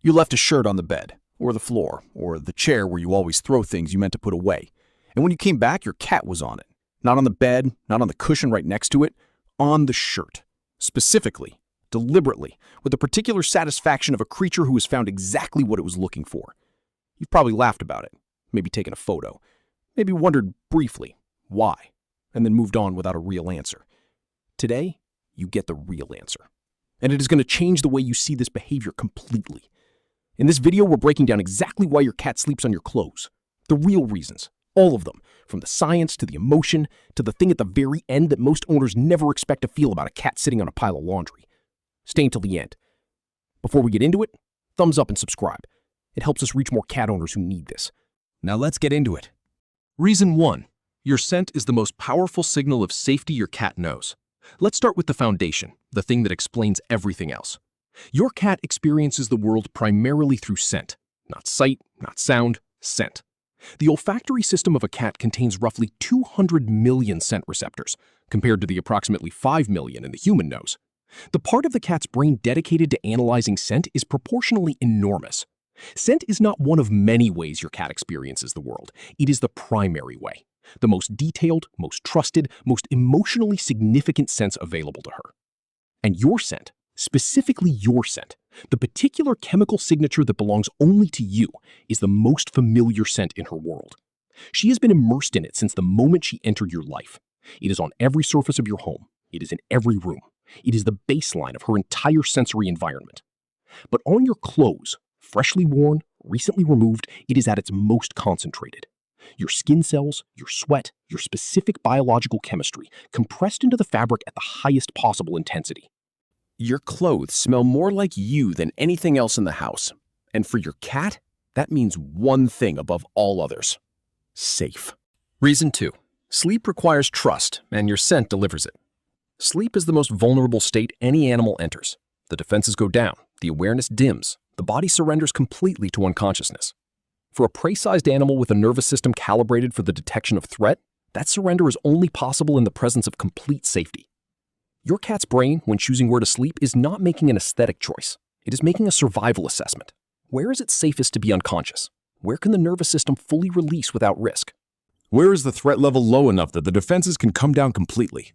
You left a shirt on the bed, or the floor, or the chair where you always throw things you meant to put away. And when you came back, your cat was on it. Not on the bed, not on the cushion right next to it, on the shirt. Specifically, deliberately, with the particular satisfaction of a creature who has found exactly what it was looking for. You've probably laughed about it, maybe taken a photo, maybe wondered briefly why, and then moved on without a real answer. Today, you get the real answer. And it is going to change the way you see this behavior completely. In this video, we're breaking down exactly why your cat sleeps on your clothes. The real reasons, all of them, from the science to the emotion to the thing at the very end that most owners never expect to feel about a cat sitting on a pile of laundry. Stay until the end. Before we get into it, thumbs up and subscribe. It helps us reach more cat owners who need this. Now let's get into it. Reason 1. Your scent is the most powerful signal of safety your cat knows. Let's start with the foundation, the thing that explains everything else. Your cat experiences the world primarily through scent. Not sight, not sound, scent. The olfactory system of a cat contains roughly 200 million scent receptors, compared to the approximately 5 million in the human nose. The part of the cat's brain dedicated to analyzing scent is proportionally enormous. Scent is not one of many ways your cat experiences the world. It is the primary way, the most detailed, most trusted, most emotionally significant sense available to her. And your scent, specifically your scent, the particular chemical signature that belongs only to you, is the most familiar scent in her world. She has been immersed in it since the moment she entered your life. It is on every surface of your home. It is in every room. It is the baseline of her entire sensory environment. But on your clothes, freshly worn, recently removed, it is at its most concentrated. Your skin cells, your sweat, your specific biological chemistry, compressed into the fabric at the highest possible intensity. Your clothes smell more like you than anything else in the house. And for your cat, that means one thing above all others: safe. Reason 2. Sleep requires trust, and your scent delivers it. Sleep is the most vulnerable state any animal enters. The defenses go down, the awareness dims, the body surrenders completely to unconsciousness. For a prey-sized animal with a nervous system calibrated for the detection of threat, that surrender is only possible in the presence of complete safety. Your cat's brain, when choosing where to sleep, is not making an aesthetic choice. It is making a survival assessment. Where is it safest to be unconscious? Where can the nervous system fully release without risk? Where is the threat level low enough that the defenses can come down completely?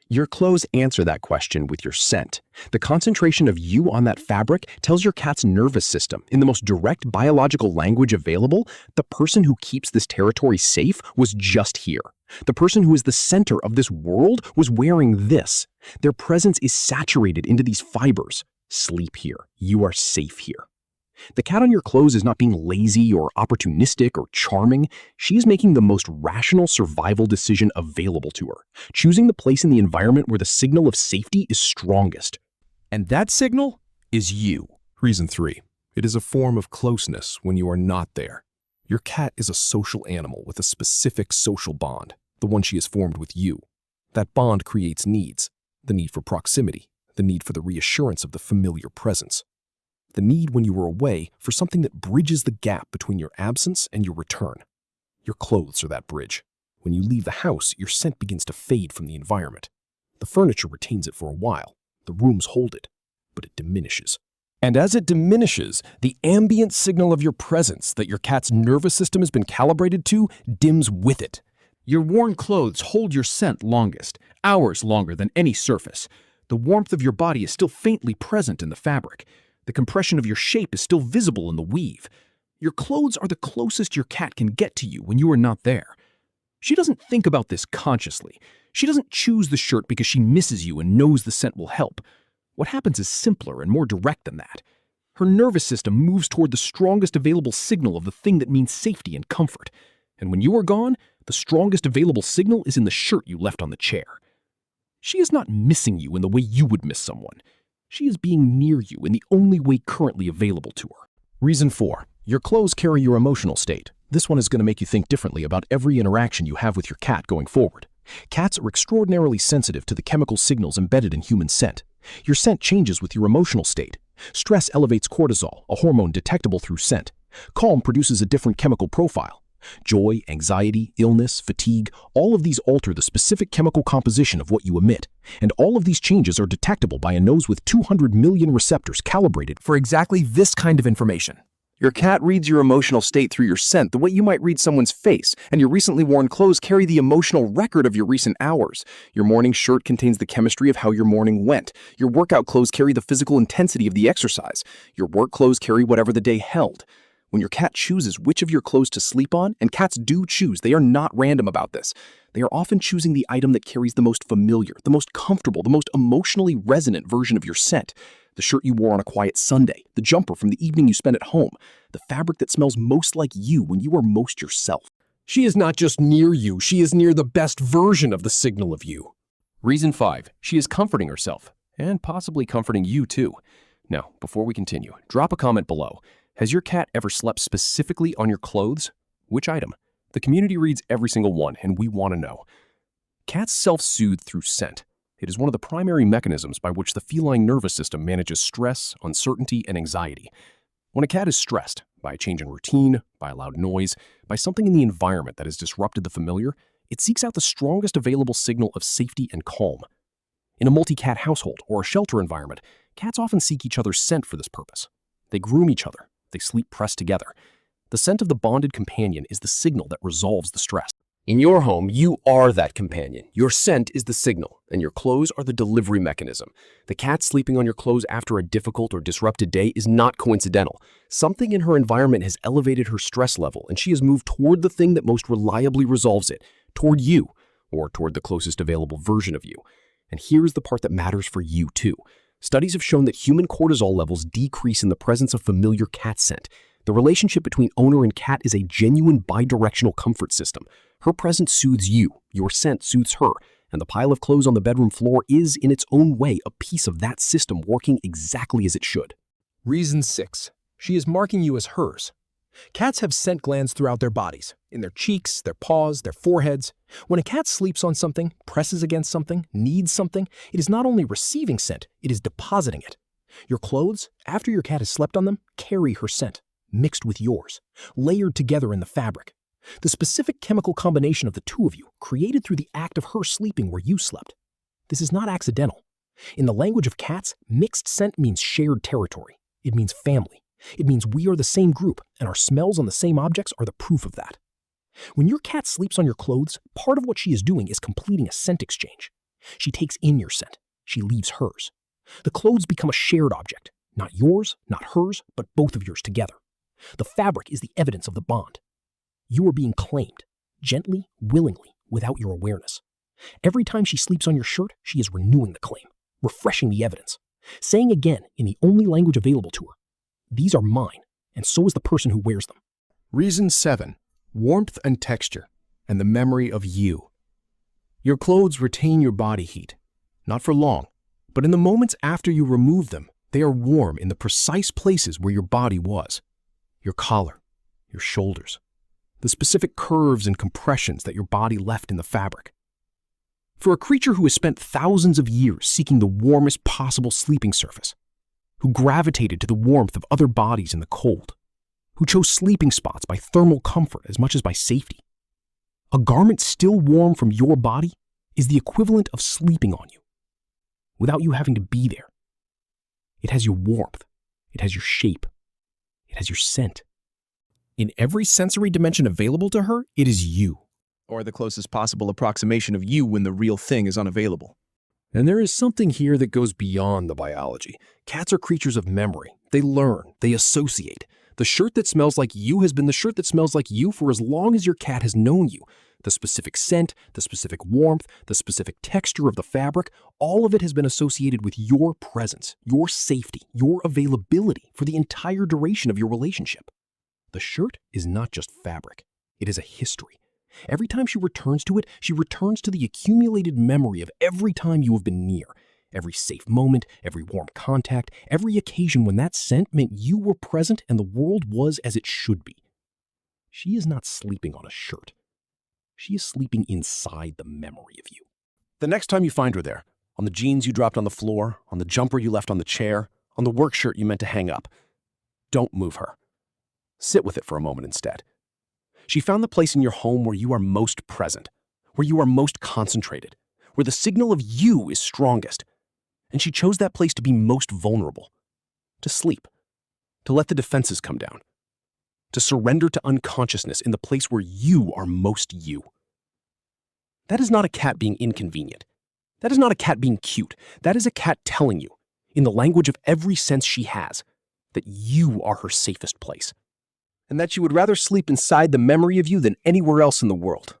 Your clothes answer that question with your scent. The concentration of you on that fabric tells your cat's nervous system, in the most direct biological language available, the person who keeps this territory safe was just here. The person who is the center of this world was wearing this. Their presence is saturated into these fibers. Sleep here. You are safe here. The cat on your clothes is not being lazy or opportunistic or charming. She is making the most rational survival decision available to her, choosing the place in the environment where the signal of safety is strongest. And that signal is you. Reason 3. It is a form of closeness when you are not there. Your cat is a social animal with a specific social bond, the one she has formed with you. That bond creates needs: the need for proximity, the need for the reassurance of the familiar presence, the need when you are away for something that bridges the gap between your absence and your return. Your clothes are that bridge. When you leave the house, your scent begins to fade from the environment. The furniture retains it for a while. The rooms hold it, but it diminishes. And as it diminishes, the ambient signal of your presence that your cat's nervous system has been calibrated to dims with it. Your worn clothes hold your scent longest, hours longer than any surface. The warmth of your body is still faintly present in the fabric. The compression of your shape is still visible in the weave. Your clothes are the closest your cat can get to you when you are not there. She doesn't think about this consciously. She doesn't choose the shirt because she misses you and knows the scent will help. What happens is simpler and more direct than that. Her nervous system moves toward the strongest available signal of the thing that means safety and comfort. And when you are gone, the strongest available signal is in the shirt you left on the chair. She is not missing you in the way you would miss someone. She is being near you in the only way currently available to her. Reason 4. Your clothes carry your emotional state. This one is going to make you think differently about every interaction you have with your cat going forward. Cats are extraordinarily sensitive to the chemical signals embedded in human scent. Your scent changes with your emotional state. Stress elevates cortisol, a hormone detectable through scent. Calm produces a different chemical profile. Joy, anxiety, illness, fatigue, all of these alter the specific chemical composition of what you emit, and all of these changes are detectable by a nose with 200 million receptors calibrated for exactly this kind of information. Your cat reads your emotional state through your scent the way you might read someone's face, and your recently worn clothes carry the emotional record of your recent hours. Your morning shirt contains the chemistry of how your morning went. Your workout clothes carry the physical intensity of the exercise. Your work clothes carry whatever the day held. When your cat chooses which of your clothes to sleep on, and cats do choose, they are not random about this. They are often choosing the item that carries the most familiar, the most comfortable, the most emotionally resonant version of your scent. The shirt you wore on a quiet Sunday, the jumper from the evening you spent at home, the fabric that smells most like you when you are most yourself. She is not just near you, she is near the best version of the signal of you. Reason 5. She is comforting herself, and possibly comforting you too. Now, before we continue, drop a comment below. Has your cat ever slept specifically on your clothes? Which item? The community reads every single one, and we want to know. Cats self-soothe through scent. It is one of the primary mechanisms by which the feline nervous system manages stress, uncertainty, and anxiety. When a cat is stressed, by a change in routine, by a loud noise, by something in the environment that has disrupted the familiar, it seeks out the strongest available signal of safety and calm. In a multi-cat household or a shelter environment, cats often seek each other's scent for this purpose. They groom each other. They sleep pressed together. The scent of the bonded companion is the signal that resolves the stress. In your home, you are that companion. Your scent is the signal, and your clothes are the delivery mechanism. The cat sleeping on your clothes after a difficult or disrupted day is not coincidental. Something in her environment has elevated her stress level, and she has moved toward the thing that most reliably resolves it, toward you, or toward the closest available version of you. And here's the part that matters for you too. Studies have shown that human cortisol levels decrease in the presence of familiar cat scent. The relationship between owner and cat is a genuine bidirectional comfort system. Her presence soothes you, your scent soothes her, and the pile of clothes on the bedroom floor is, in its own way, a piece of that system working exactly as it should. Reason 6. She is marking you as hers. Cats have scent glands throughout their bodies, in their cheeks, their paws, their foreheads. When a cat sleeps on something, presses against something, needs something, it is not only receiving scent, it is depositing it. Your clothes, after your cat has slept on them, carry her scent, mixed with yours, layered together in the fabric. The specific chemical combination of the two of you, created through the act of her sleeping where you slept. This is not accidental. In the language of cats, mixed scent means shared territory. It means family. It means we are the same group, and our smells on the same objects are the proof of that. When your cat sleeps on your clothes, part of what she is doing is completing a scent exchange. She takes in your scent. She leaves hers. The clothes become a shared object. Not yours, not hers, but both of yours together. The fabric is the evidence of the bond. You are being claimed, gently, willingly, without your awareness. Every time she sleeps on your shirt, she is renewing the claim, refreshing the evidence, saying again in the only language available to her, these are mine, and so is the person who wears them. Reason 7. Warmth and texture, and the memory of you. Your clothes retain your body heat, not for long, but in the moments after you remove them, they are warm in the precise places where your body was. Your collar, your shoulders, the specific curves and compressions that your body left in the fabric. For a creature who has spent thousands of years seeking the warmest possible sleeping surface, who gravitated to the warmth of other bodies in the cold, who chose sleeping spots by thermal comfort as much as by safety, a garment still warm from your body is the equivalent of sleeping on you, without you having to be there. It has your warmth, it has your shape, it has your scent. In every sensory dimension available to her, it is you, or the closest possible approximation of you when the real thing is unavailable. And there is something here that goes beyond the biology. Cats are creatures of memory. They learn, they associate. The shirt that smells like you has been the shirt that smells like you for as long as your cat has known you. The specific scent, the specific warmth, the specific texture of the fabric, all of it has been associated with your presence, your safety, your availability for the entire duration of your relationship. The shirt is not just fabric. It is a history. Every time she returns to it, she returns to the accumulated memory of every time you have been near, every safe moment, every warm contact, every occasion when that scent meant you were present and the world was as it should be. She is not sleeping on a shirt. She is sleeping inside the memory of you. The next time you find her there, on the jeans you dropped on the floor, on the jumper you left on the chair, on the work shirt you meant to hang up, don't move her. Sit with it for a moment instead. She found the place in your home where you are most present, where you are most concentrated, where the signal of you is strongest. And she chose that place to be most vulnerable, to sleep, to let the defenses come down, to surrender to unconsciousness in the place where you are most you. That is not a cat being inconvenient. That is not a cat being cute. That is a cat telling you, in the language of every sense she has, that you are her safest place. And that she would rather sleep inside the memory of you than anywhere else in the world.